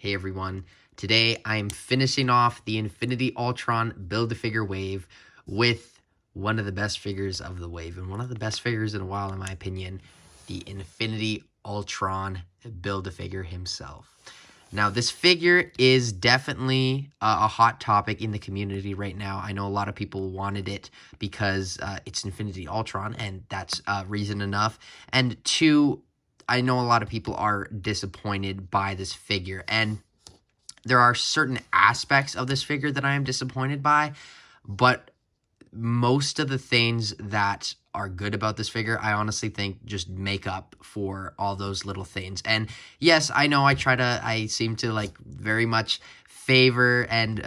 Hey everyone, today I am finishing off the Infinity Ultron Build-A-Figure wave with one of the best figures of the wave, and one of the best figures in a while in my opinion, the Infinity Ultron Build-A-Figure himself. Now this figure is definitely a hot topic in the community right now. I know a lot of people wanted it because it's Infinity Ultron, and that's reason enough. And two, I know a lot of people are disappointed by this figure, and there are certain aspects of this figure that I am disappointed by, but most of the things that are good about this figure, I honestly think just make up for all those little things. And yes, I know I seem to like very much favor and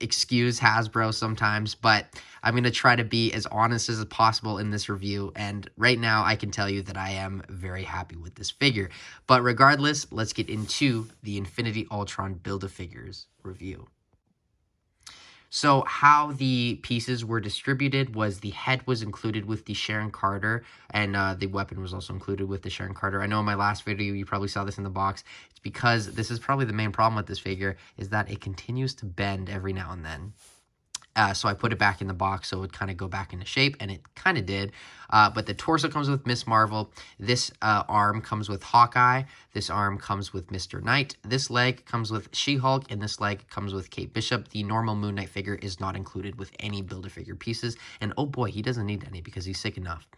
excuse Hasbro sometimes, but I'm going to try to be as honest as possible in this review. And right now I can tell you that I am very happy with this figure. But regardless, let's get into the Infinity Ultron Build-A-Figures review. So how the pieces were distributed was the head was included with the Sharon Carter, and the weapon was also included with the Sharon Carter. I know in my last video you probably saw this in the box. It's because this is probably the main problem with this figure, is that it continues to bend every now and then. So I put it back in the box so it would kind of go back into shape, and it kind of did. But the torso comes with Miss Marvel. This arm comes with Hawkeye. This arm comes with Mr. Knight. This leg comes with She-Hulk, and this leg comes with Kate Bishop. The normal Moon Knight figure is not included with any Build-A-Figure pieces. And oh boy, he doesn't need any because he's sick enough.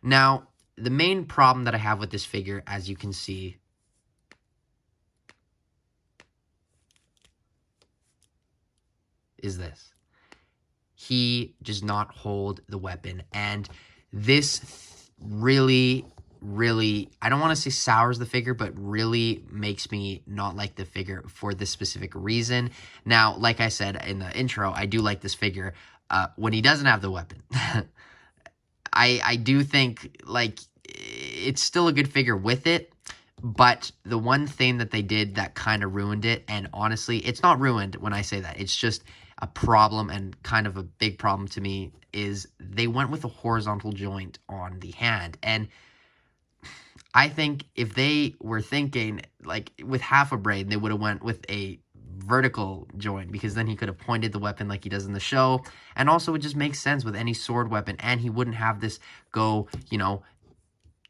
Now, the main problem that I have with this figure, as you can see, is this. He does not hold the weapon, and this really, I don't want to say sours the figure, but really makes me not like the figure for this specific reason. Now, like I said in the intro, I do like this figure when he doesn't have the weapon. I do think, like, it's still a good figure with it, but the one thing that they did that kind of ruined it, and honestly, it's not ruined when I say that, it's just a problem and kind of a big problem to me, is they went with a horizontal joint on the hand. And I think if they were thinking, like, with half a brain, they would have went with a vertical joint, because then he could have pointed the weapon like he does in the show. And also it just makes sense with any sword weapon, and he wouldn't have this go, you know,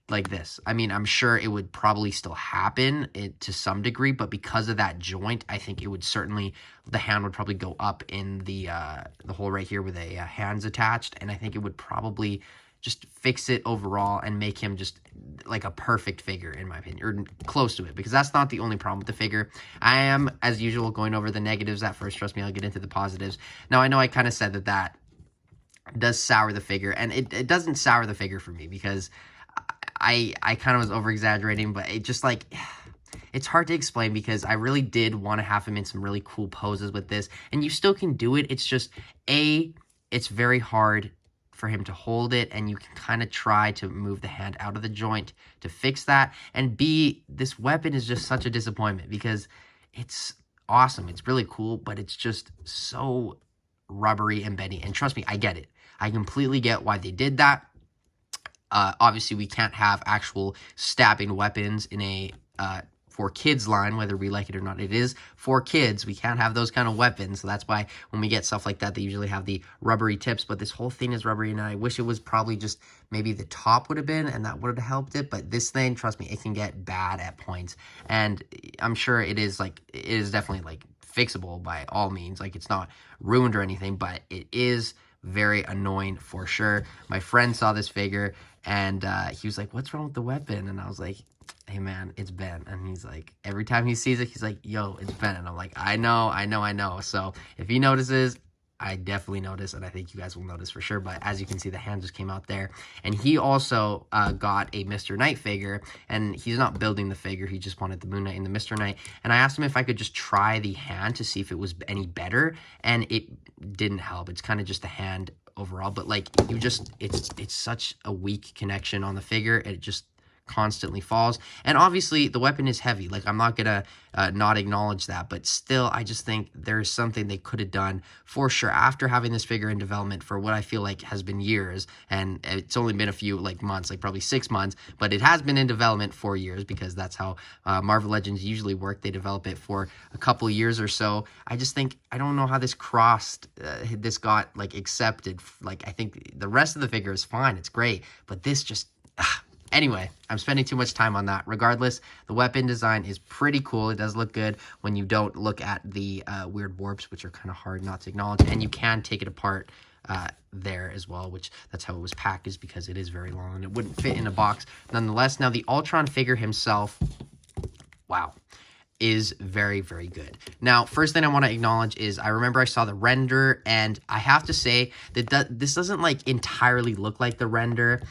like this. I mean, I'm sure it would probably still happen to some degree, but because of that joint, I think it would certainly, the hand would probably go up in the hole right here where the hand's attached, and I think it would probably just fix it overall and make him just like a perfect figure, in my opinion, or close to it, because that's not the only problem with the figure. I am, as usual, going over the negatives at first. Trust me, I'll get into the positives. Now, I know I kind of said that does sour the figure, and it doesn't sour the figure for me, because I kind of was over-exaggerating, but it just, like, it's hard to explain, because I really did want to have him in some really cool poses with this, and you still can do it. It's just, A, it's very hard for him to hold it, and you can kind of try to move the hand out of the joint to fix that, and B, this weapon is just such a disappointment, because it's awesome. It's really cool, but it's just so rubbery and bendy, and trust me, I get it. I completely get why they did that. Obviously, we can't have actual stabbing weapons in a for kids line, whether we like it or not. It is for kids. We can't have those kind of weapons. So that's why when we get stuff like that, they usually have the rubbery tips. But this whole thing is rubbery, and I wish it was probably just maybe the top would have been, and that would have helped it. But this thing, trust me, it can get bad at points. And I'm sure it is definitely like fixable by all means. Like, it's not ruined or anything, but it is very annoying for sure. My friend saw this figure, and he was like, "What's wrong with the weapon?" And I was like, "Hey man, it's bent." And he's like, every time he sees it, he's like, "Yo, it's bent." And I'm like, I know. So if he notices, I definitely notice, and I think you guys will notice for sure. But as you can see, the hand just came out there. And he also got a Mr. Knight figure, and he's not building the figure. He just wanted the Moon Knight and the Mr. Knight. And I asked him if I could just try the hand to see if it was any better, and it didn't help. It's kind of just the hand overall, but like, you just, it's such a weak connection on the figure. It just constantly falls. And obviously, the weapon is heavy. Like, I'm not going to not acknowledge that. But still, I just think there's something they could have done for sure after having this figure in development for what I feel like has been years. And it's only been a few, like, months, like probably 6 months. But it has been in development for years because that's how Marvel Legends usually work. They develop it for a couple years or so. I just think, I don't know how this crossed, this got, like, accepted. Like, I think the rest of the figure is fine. It's great. But this just... Anyway, I'm spending too much time on that. Regardless, the weapon design is pretty cool. It does look good when you don't look at the weird warps, which are kind of hard not to acknowledge. And you can take it apart there as well, which that's how it was packaged because it is very long and it wouldn't fit in a box. Nonetheless, now the Ultron figure himself, wow, is very, very good. Now, first thing I want to acknowledge is I remember I saw the render, and I have to say that this doesn't, like, entirely look like the render,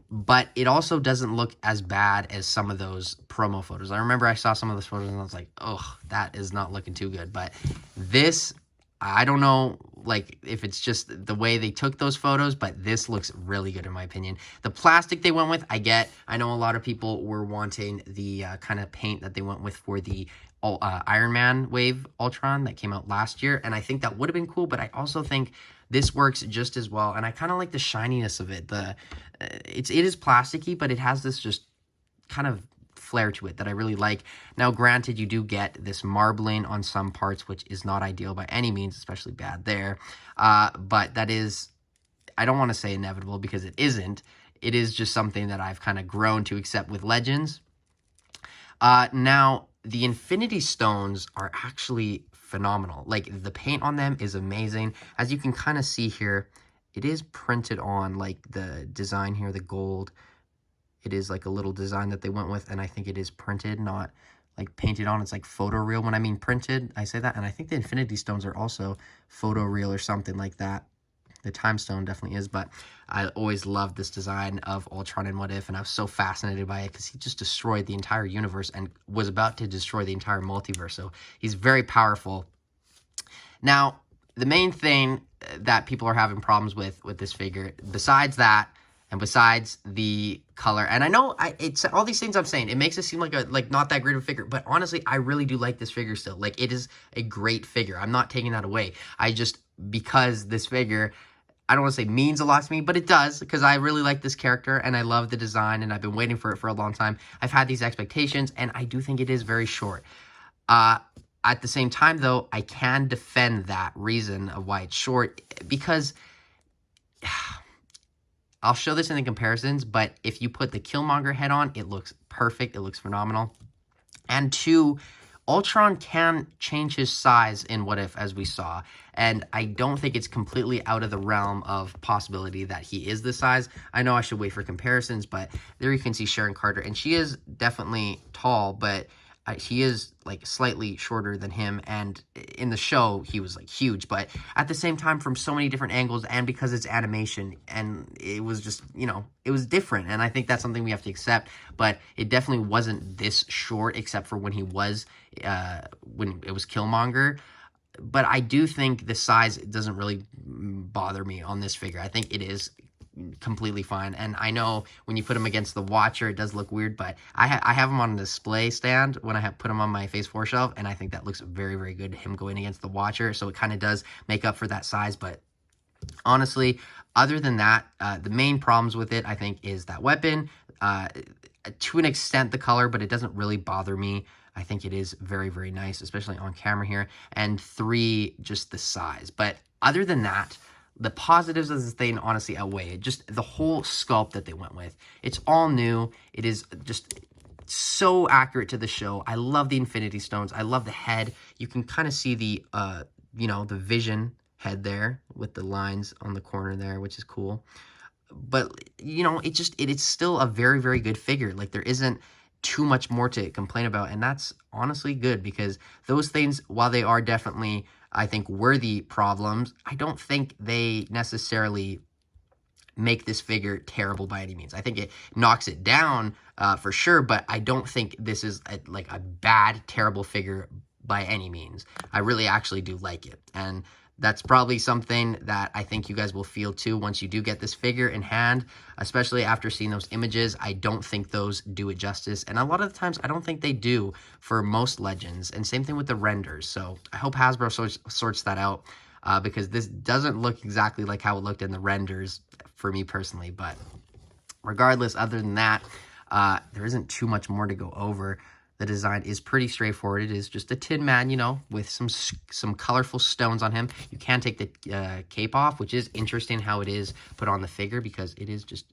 but it also doesn't look as bad as some of those promo photos. I remember I saw some of those photos, and I was like, oh, that is not looking too good. But this, I don't know, like, if it's just the way they took those photos, but this looks really good in my opinion. The plastic they went with, I get. I know a lot of people were wanting the kind of paint that they went with for the Iron Man Wave Ultron that came out last year, and I think that would have been cool, but I also think this works just as well, and I kind of like the shininess of it. It is plasticky, but it has this just kind of flair to it that I really like. Now, granted, you do get this marbling on some parts, which is not ideal by any means, especially bad there. But that is, I don't want to say inevitable because it isn't. It is just something that I've kind of grown to accept with Legends. Now, the Infinity Stones are actually phenomenal. Like, the paint on them is amazing. As you can kind of see here, it is printed on, like, the design here, the gold. It is like a little design that they went with, and I think it is printed, not like painted on. It's like photoreal. When I mean printed, I say that. And I think the Infinity Stones are also photoreal or something like that. The Time Stone definitely is, but I always loved this design of Ultron and What If, and I was so fascinated by it because he just destroyed the entire universe and was about to destroy the entire multiverse. So he's very powerful. Now, the main thing that people are having problems with this figure, besides that, and besides the color, and I know it's all these things I'm saying, it makes it seem like not that great of a figure, but honestly, I really do like this figure still. Like, it is a great figure. I'm not taking that away. Because this figure, I don't want to say means a lot to me, but it does, because I really like this character, and I love the design, and I've been waiting for it for a long time. I've had these expectations, and I do think it is very short. At the same time, though, I can defend that reason of why it's short, because I'll show this in the comparisons, but if you put the Killmonger head on, it looks perfect. It looks phenomenal. And two, Ultron can change his size in What If, as we saw, and I don't think it's completely out of the realm of possibility that he is this size. I know I should wait for comparisons, but there you can see Sharon Carter, and she is definitely tall, but he is, like, slightly shorter than him, and in the show, he was, like, huge, but at the same time, from so many different angles, and because it's animation, and it was just, you know, it was different, and I think that's something we have to accept, but it definitely wasn't this short, except for when he was, when it was Killmonger, but I do think the size doesn't really bother me on this figure. I think it is completely fine, and I know when you put him against the Watcher, it does look weird, but I have him on a display stand when I have put him on my Phase 4 shelf, and I think that looks very, very good, him going against the Watcher, so it kind of does make up for that size. But honestly, other than that, the main problems with it, I think, is that weapon, to an extent the color, but it doesn't really bother me. I think it is very, very nice, especially on camera here, and 3, just the size. But other than that, the positives of this thing honestly outweigh it. Just the whole sculpt that they went with. It's all new. It is just so accurate to the show. I love the Infinity Stones. I love the head. You can kind of see the, you know, the Vision head there with the lines on the corner there, which is cool. But, you know, it's still a very, very good figure. Like, there isn't too much more to complain about, and that's honestly good, because those things, while they are definitely, I think, worthy problems, I don't think they necessarily make this figure terrible by any means. I think it knocks it down for sure, but I don't think this is like a bad, terrible figure by any means. I really actually do like it, and That's probably something that I think you guys will feel too once you do get this figure in hand, especially after seeing those images. I don't think those do it justice, and a lot of the times I don't think they do for most Legends, and same thing with the renders. So I hope Hasbro sorts that out, because this doesn't look exactly like how it looked in the renders for me personally. But regardless, other than that, there isn't too much more to go over. The design is pretty straightforward. It is just a Tin Man, you know, with some colorful stones on him. You can take the cape off, which is interesting how it is put on the figure, because it is just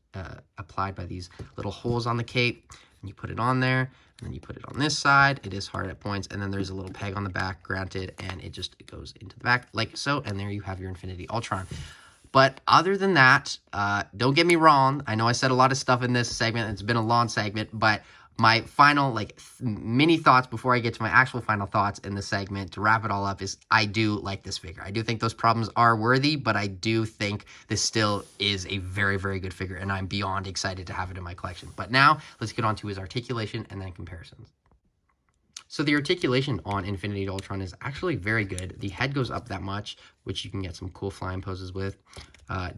applied by these little holes on the cape. And you put it on there, and then you put it on this side. It is hard at points, and then there's a little peg on the back, granted, and it goes into the back like so, and there you have your Infinity Ultron. But other than that, don't get me wrong. I know I said a lot of stuff in this segment. It's been a long segment, but my final, mini thoughts before I get to my actual final thoughts in the segment to wrap it all up is I do like this figure. I do think those problems are worthy, but I do think this still is a very, very good figure, and I'm beyond excited to have it in my collection. But now, let's get on to his articulation and then comparisons. So the articulation on Infinity Ultron is actually very good. The head goes up that much, which you can get some cool flying poses with.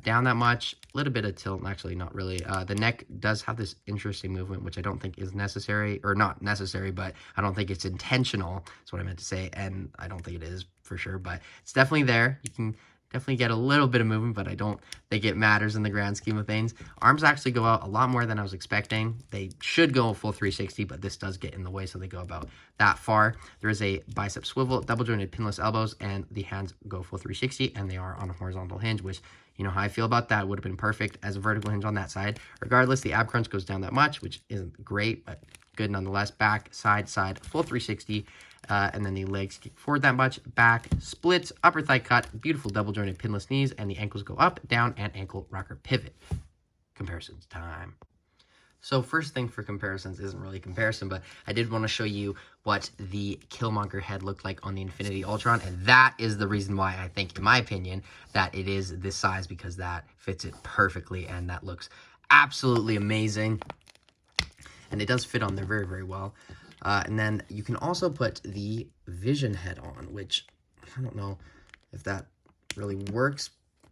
Down that much, a little bit of tilt, actually not really. The neck does have this interesting movement, which I don't think is necessary, or not necessary, but I don't think it's intentional. That's what I meant to say, and I don't think it is for sure, but it's definitely there. You can definitely get a little bit of movement, but I don't think it matters in the grand scheme of things. Arms actually go out a lot more than I was expecting. They should go a full 360, but this does get in the way, so they go about that far. There is a bicep swivel, double jointed pinless elbows, and the hands go full 360, and they are on a horizontal hinge, which, you know how I feel about that. Would have been perfect as a vertical hinge on that side. Regardless, the ab crunch goes down that much, which isn't great, but good nonetheless. Back, side, full 360. And then the legs kick forward that much, back, splits, upper thigh cut, beautiful double jointed pinless knees, and the ankles go up, down, and ankle rocker pivot. Comparisons time. So first thing for comparisons isn't really a comparison, but I did want to show you what the Killmonger head looked like on the Infinity Ultron, and that is the reason why I think, in my opinion, that it is this size, because that fits it perfectly, and that looks absolutely amazing. And it does fit on there very, very well. And then you can also put the Vision head on, which I don't know if that really works,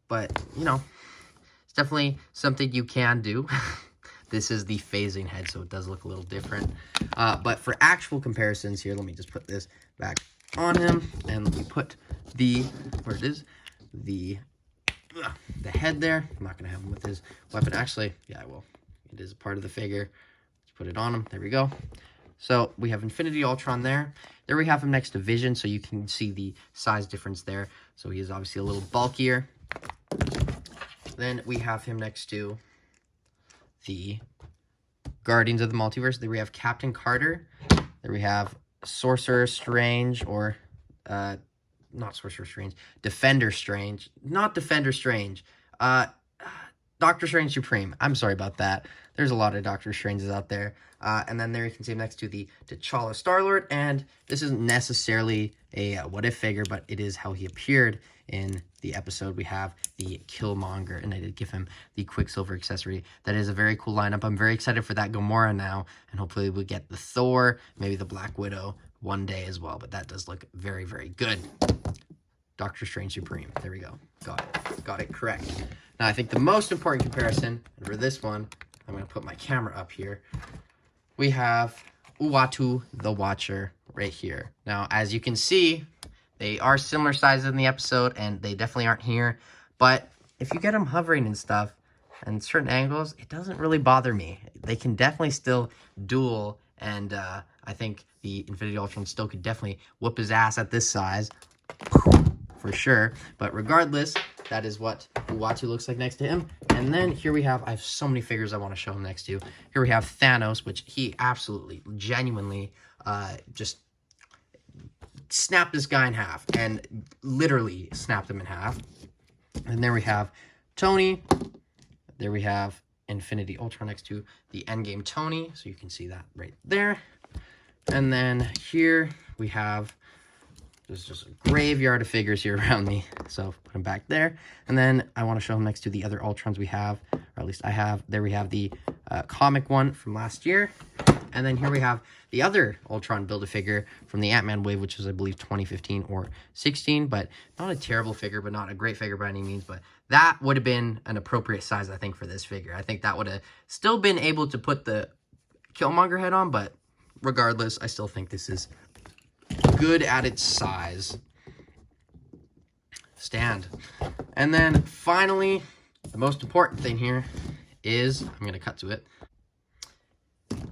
but, you know, it's definitely something you can do. This is the phasing head, so it does look a little different. But for actual comparisons here, let me just put this back on him, and let me put the, where it is, the head there. I'm not going to have him with his weapon. Actually, yeah, I will. It is a part of the figure. Let's put it on him. There we go. So we have Infinity Ultron there. There we have him next to Vision, so you can see the size difference there. So he is obviously a little bulkier. Then we have him next to the Guardians of the Multiverse. There we have Captain Carter. There we have Sorcerer Strange, or not Sorcerer Strange, Defender Strange. Not Defender Strange. Doctor Strange Supreme. I'm sorry about that. There's a lot of Doctor Stranges out there. And then there you can see him next to the T'Challa Star-Lord. And this isn't necessarily a what-if figure, but it is how he appeared in the episode. We have the Killmonger, and I did give him the Quicksilver accessory. That is a very cool lineup. I'm very excited for that Gamora now, and hopefully we'll get the Thor, maybe the Black Widow one day as well. But that does look very, very good. Doctor Strange Supreme. There we go. Got it correct. Now, I think the most important comparison, and for this one, I'm going to put my camera up here. We have Uatu the Watcher right here. Now, as you can see, they are similar sizes in the episode, and they definitely aren't here. But if you get them hovering and stuff, and certain angles, it doesn't really bother me. They can definitely still duel, and I think the Infinity Ultron still could definitely whoop his ass at this size, for sure. But regardless, that is what Uatu looks like next to him. And then here we have, I have so many figures I want to show him next to. Here we have Thanos, which he absolutely, genuinely just snapped this guy in half, and literally snapped him in half. And there we have Tony. There we have Infinity Ultron next to the Endgame Tony, so you can see that right there. And then here we have There's just a graveyard of figures here around me. So put them back there. And then I want to show them next to the other Ultrons we have, or at least I have. There we have the comic one from last year. And then here we have the other Ultron Build-A-Figure from the Ant-Man wave, which was, I believe, 2015 or 16. But not a terrible figure, but not a great figure by any means. But that would have been an appropriate size, I think, for this figure. I think that would have still been able to put the Killmonger head on, but regardless, I still think this is good at its size. Stand. And then finally, the most important thing here is, I'm going to cut to it.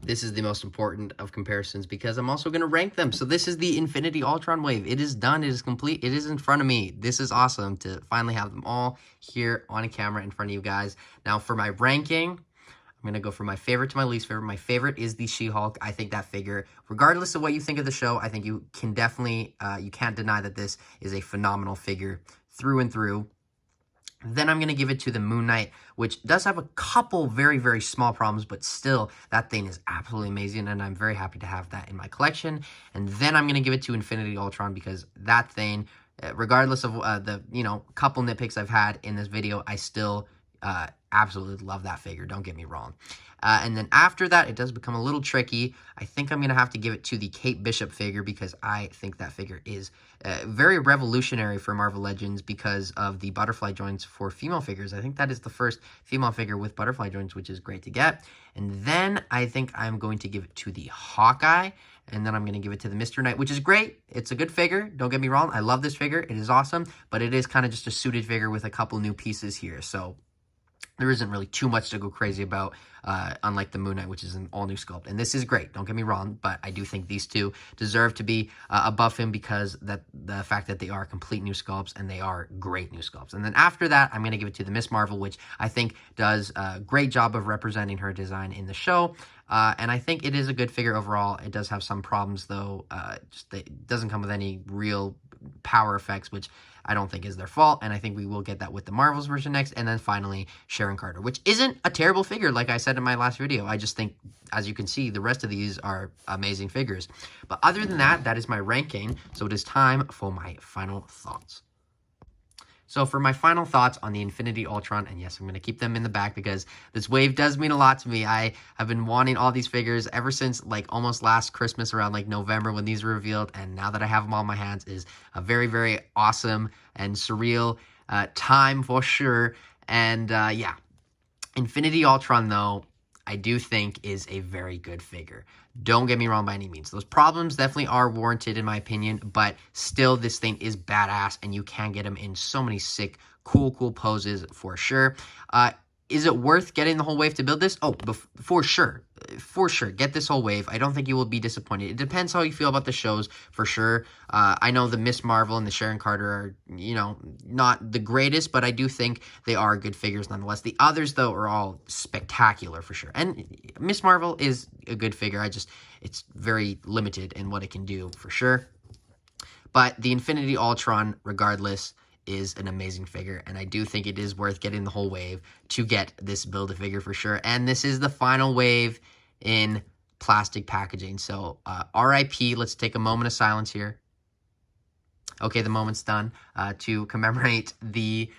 This is the most important of comparisons because I'm also going to rank them. So this is the Infinity Ultron wave. It is done. It is complete. It is in front of me. This is awesome to finally have them all here on camera in front of you guys. Now for my ranking, I'm going to go from my favorite to my least favorite. My favorite is the She-Hulk. I think that figure, regardless of what you think of the show, I think you can definitely, you can't deny that this is a phenomenal figure through and through. Then I'm going to give it to the Moon Knight, which does have a couple very, very small problems, but still, that thing is absolutely amazing, and I'm very happy to have that in my collection. And then I'm going to give it to Infinity Ultron because that thing, regardless of the, couple nitpicks I've had in this video, I still absolutely love that figure. Don't get me wrong. And then after that, it does become a little tricky. I think I'm going to have to give it to the Kate Bishop figure because I think that figure is very revolutionary for Marvel Legends because of the butterfly joints for female figures. I think that is the first female figure with butterfly joints, which is great to get. And then I think I'm going to give it to the Hawkeye. And then I'm going to give it to the Mr. Knight, which is great. It's a good figure. Don't get me wrong. I love this figure. It is awesome. But it is kind of just a suited figure with a couple new pieces here. So there isn't really too much to go crazy about, unlike the Moon Knight, which is an all-new sculpt. And this is great, don't get me wrong, but I do think these two deserve to be above him because the fact that they are complete new sculpts and they are great new sculpts. And then after that, I'm going to give it to the Miss Marvel, which I think does a great job of representing her design in the show. And I think it is a good figure overall. It does have some problems, though. It doesn't come with any real power effects, which I don't think is their fault, and I think we will get that with the Marvels version next. And then finally, Sharon Carter, which isn't a terrible figure, like I said in my last video. I just think, as you can see, the rest of these are amazing figures. But other than that, that is my ranking, so it is time for my final thoughts. So for my final thoughts on the Infinity Ultron, and yes, I'm going to keep them in the back because this wave does mean a lot to me. I have been wanting all these figures ever since like almost last Christmas around like November when these were revealed. And now that I have them all in my hands is a very, very awesome and surreal time for sure. And yeah, Infinity Ultron though, I do think is a very good figure. Don't get me wrong by any means. Those problems definitely are warranted in my opinion, but still this thing is badass and you can get him in so many sick, cool poses for sure. Is it worth getting the whole wave to build this? Oh, for sure. For sure. Get this whole wave. I don't think you will be disappointed. It depends how you feel about the shows, for sure. I know the Miss Marvel and the Sharon Carter are, not the greatest, but I do think they are good figures nonetheless. The others, though, are all spectacular, for sure. And Miss Marvel is a good figure. It's very limited in what it can do, for sure. But the Infinity Ultron, regardless, is an amazing figure, and I do think it is worth getting the whole wave to get this Build-A-Figure for sure. And this is the final wave in plastic packaging. So RIP, let's take a moment of silence here. Okay, the moment's done to commemorate the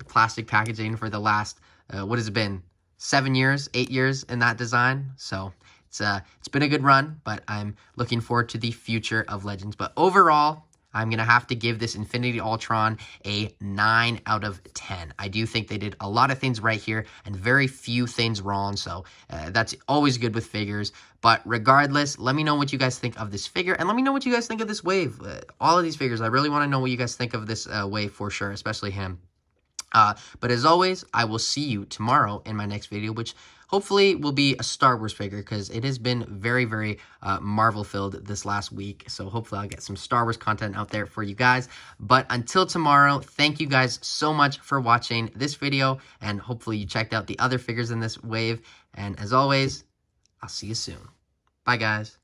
plastic packaging for the last, what has it been, 7 years, 8 years in that design. So it's been a good run, but I'm looking forward to the future of Legends. But overall, I'm going to have to give this Infinity Ultron a 9 out of 10. I do think they did a lot of things right here and very few things wrong, so that's always good with figures. But regardless, let me know what you guys think of this figure, and let me know what you guys think of this wave. All of these figures, I really want to know what you guys think of this wave for sure, especially him. But as always, I will see you tomorrow in my next video, which hopefully will be a Star Wars figure because it has been very, very Marvel-filled this last week. So hopefully I'll get some Star Wars content out there for you guys. But until tomorrow, thank you guys so much for watching this video. And hopefully you checked out the other figures in this wave. And as always, I'll see you soon. Bye, guys.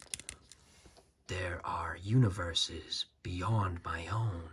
There are universes beyond my own.